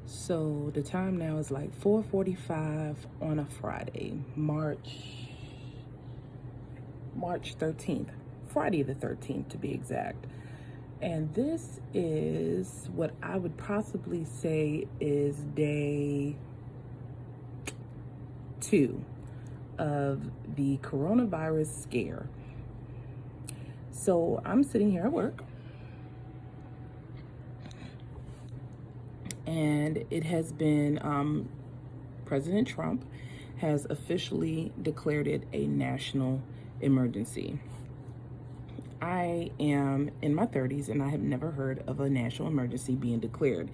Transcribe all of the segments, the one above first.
So the time now is like 4:45 on a Friday, March 13th, Friday the 13th to be exact. And this is what I would possibly say is day 2 of the coronavirus scare. So I'm sitting here at work, and it has been President Trump has officially declared it a national emergency. I am in my 30s and I have never heard of a national emergency being declared.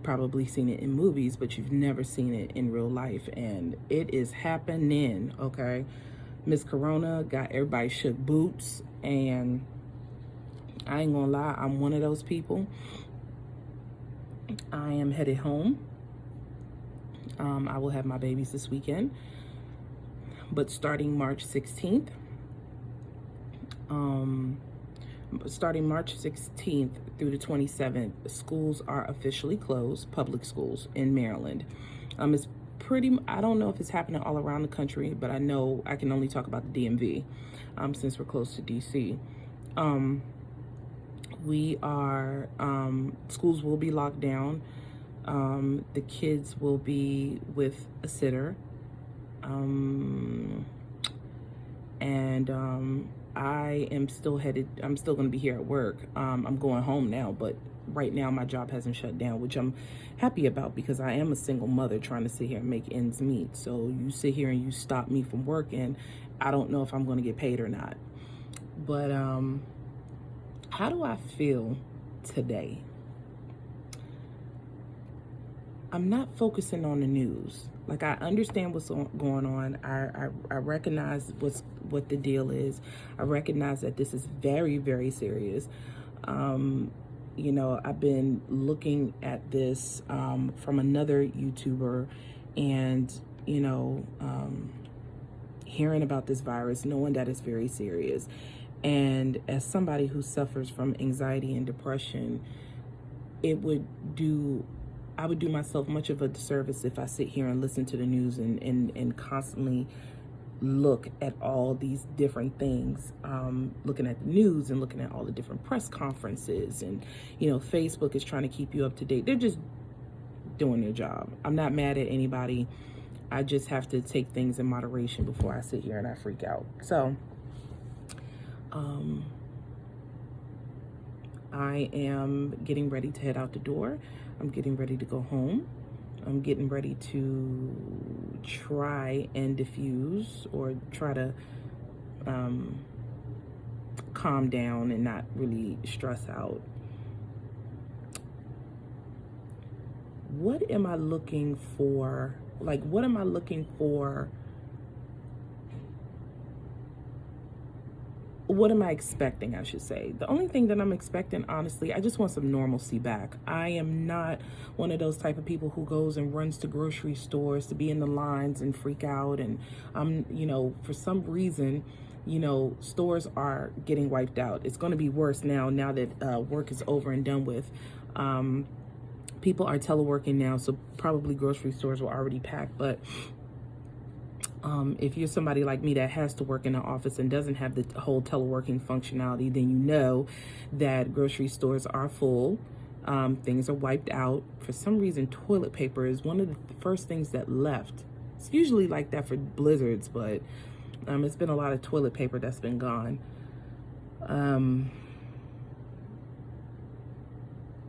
Probably seen it in movies, but you've never seen it in real life, and it is happening, okay? Miss Corona got everybody shook boots, and I ain't gonna lie, I'm one of those people. I am headed home. I will have my babies this weekend, but starting March 16th, through the 27th, schools are officially closed, public schools in Maryland. It's I don't know if it's happening all around the country, but I know I can only talk about the DMV, since we're close to DC. Schools will be locked down. The kids will be with a sitter. I am still I'm still going to be here at work. I'm going home now, but right now my job hasn't shut down, which I'm happy about because I am a single mother trying to sit here and make ends meet. So you sit here and you stop me from working, I don't know if I'm going to get paid or not. But how do I feel today? I'm not focusing on the news. Like, I understand what's going on. I recognize what the deal is. I recognize that this is very, very serious. I've been looking at this from another YouTuber, and hearing about this virus, knowing that it's very serious. And as somebody who suffers from anxiety and depression, I would do myself much of a disservice if I sit here and listen to the news and constantly look at all these different things, looking at the news and looking at all the different press conferences, and Facebook is trying to keep you up to date. They're just doing their job. I'm not mad at anybody. I just have to take things in moderation before I sit here and I freak out. So I am getting ready to head out the door. I'm getting ready to go home. I'm getting ready to try and diffuse, or try to calm down and not really stress out. What am I looking for? What am I looking for? What am I expecting, I should say? The only thing that I'm expecting, honestly, I just want some normalcy back. I am not one of those type of people who goes and runs to grocery stores to be in the lines and freak out. And for some reason, stores are getting wiped out. It's going to be worse now that work is over and done with. People are teleworking now, so probably grocery stores were already packed, but if you're somebody like me that has to work in an office and doesn't have the whole teleworking functionality, then you know that grocery stores are full. Things are wiped out. For some reason, toilet paper is one of the first things that left. It's usually like that for blizzards, but it's been a lot of toilet paper that's been gone.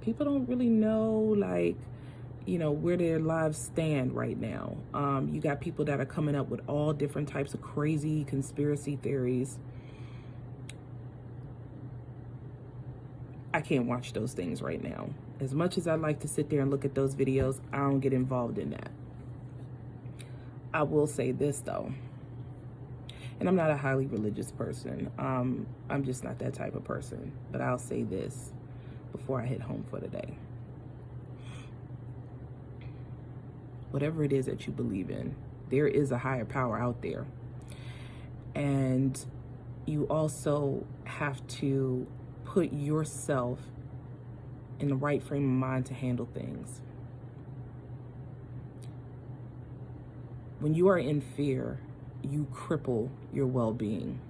People don't really know, where their lives stand right now. You got people that are coming up with all different types of crazy conspiracy theories. I can't watch those things right now. As much as I'd like to sit there and look at those videos, I don't get involved in that. I will say this, though, and I'm not a highly religious person. I'm just not that type of person. But I'll say this before I head home for the day. Whatever it is that you believe in, there is a higher power out there. And you also have to put yourself in the right frame of mind to handle things. When you are in fear, you cripple your well-being.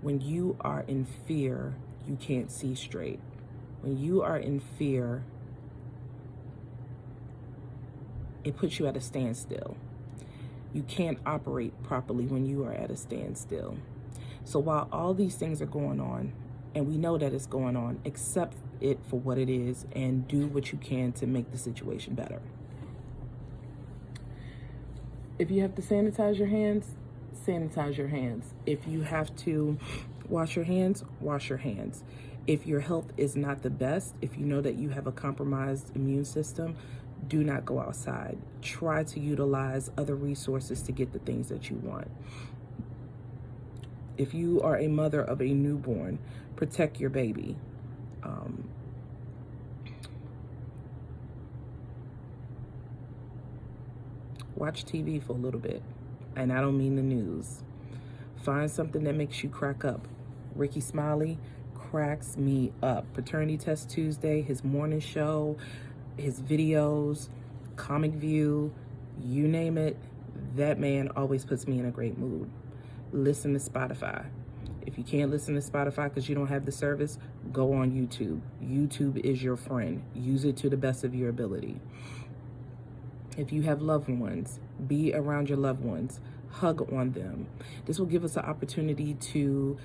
When you are in fear, you can't see straight. When you are in fear, it puts you at a standstill. You can't operate properly when you are at a standstill. So while all these things are going on, and we know that it's going on, accept it for what it is and do what you can to make the situation better. If you have to sanitize your hands, sanitize your hands. If you have to wash your hands, wash your hands. If your health is not the best, if you know that you have a compromised immune system, do not go outside. Try to utilize other resources to get the things that you want. If you are a mother of a newborn, protect your baby. Watch TV for a little bit, and I don't mean the news. Find something that makes you crack up. Ricky Smiley cracks me up. Paternity Test Tuesday, his morning show, his videos, Comic View, you name it, that man always puts me in a great mood. Listen to Spotify. If you can't listen to Spotify because you don't have the service, go on YouTube. YouTube is your friend. Use it to the best of your ability. If you have loved ones, be around your loved ones. Hug on them. This will give us an opportunity to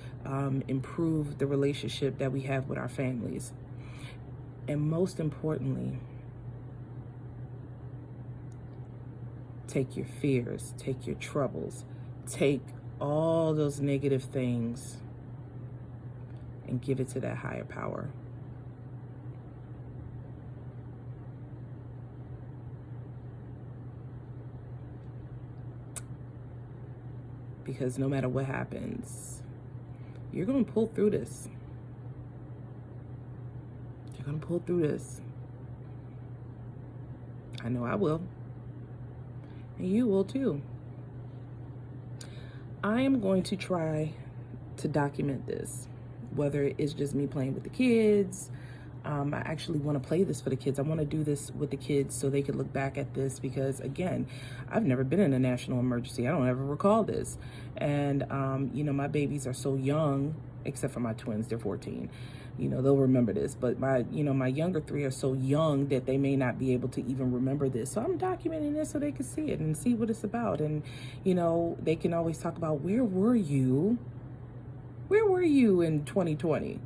improve the relationship that we have with our families. And most importantly, take your fears, take your troubles, take all those negative things and give it to that higher power. Because no matter what happens, you're going to pull through this. You're going to pull through this. I know I will. And you will too. I am going to try to document this, whether it's just me playing with the kids. I actually want to play this for the kids. I want to do this with the kids so they could look back at this because, again, I've never been in a national emergency. I don't ever recall this. And, my babies are so young, except for my twins, they're 14. They'll remember this. But my younger three are so young that they may not be able to even remember this. So I'm documenting this so they can see it and see what it's about. And, they can always talk about, where were you? Where were you in 2020?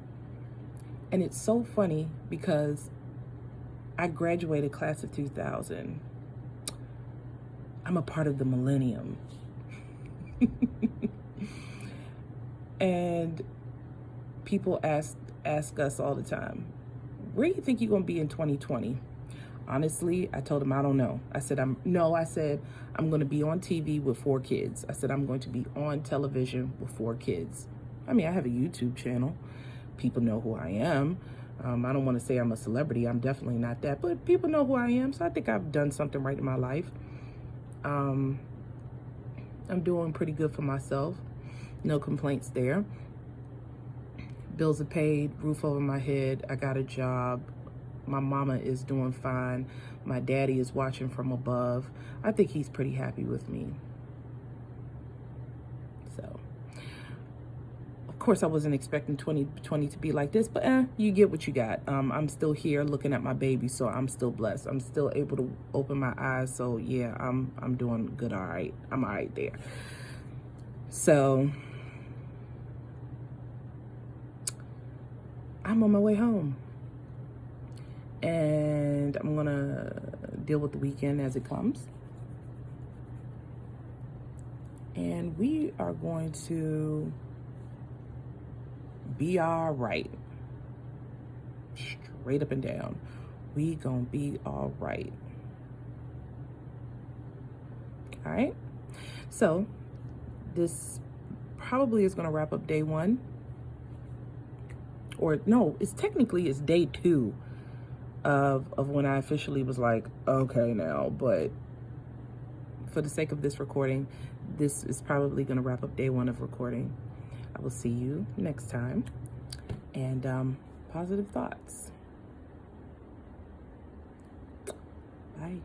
And it's so funny because I graduated class of 2000. I'm a part of the millennium. And people ask us all the time, where do you think you're going to be in 2020? Honestly, I told them, I don't know. I said, I'm going to be on TV with 4 kids. I said, I'm going to be on television with 4 kids. I mean, I have a YouTube channel. People know who I am. I don't want to say I'm a celebrity. I'm definitely not that, but people know who I am. So I think I've done something right in my life. I'm doing pretty good for myself. No complaints there. Bills are paid, roof over my head. I got a job. My mama is doing fine. My daddy is watching from above. I think he's pretty happy with me. So, of course, I wasn't expecting 2020 to be like this, but you get what you got. I'm still here looking at my baby, so I'm still blessed. I'm still able to open my eyes, so yeah, I'm doing good, all right. I'm all right there. So, I'm on my way home. And I'm going to deal with the weekend as it comes. And we are going to be all right. Straight up and down. We gonna be all right. All right. So this probably is going to wrap up day 1. Or no, it's day 2 of when I officially was like, okay now, but for the sake of this recording, this is probably going to wrap up day 1 of recording. I will see you next time, and positive thoughts. Bye.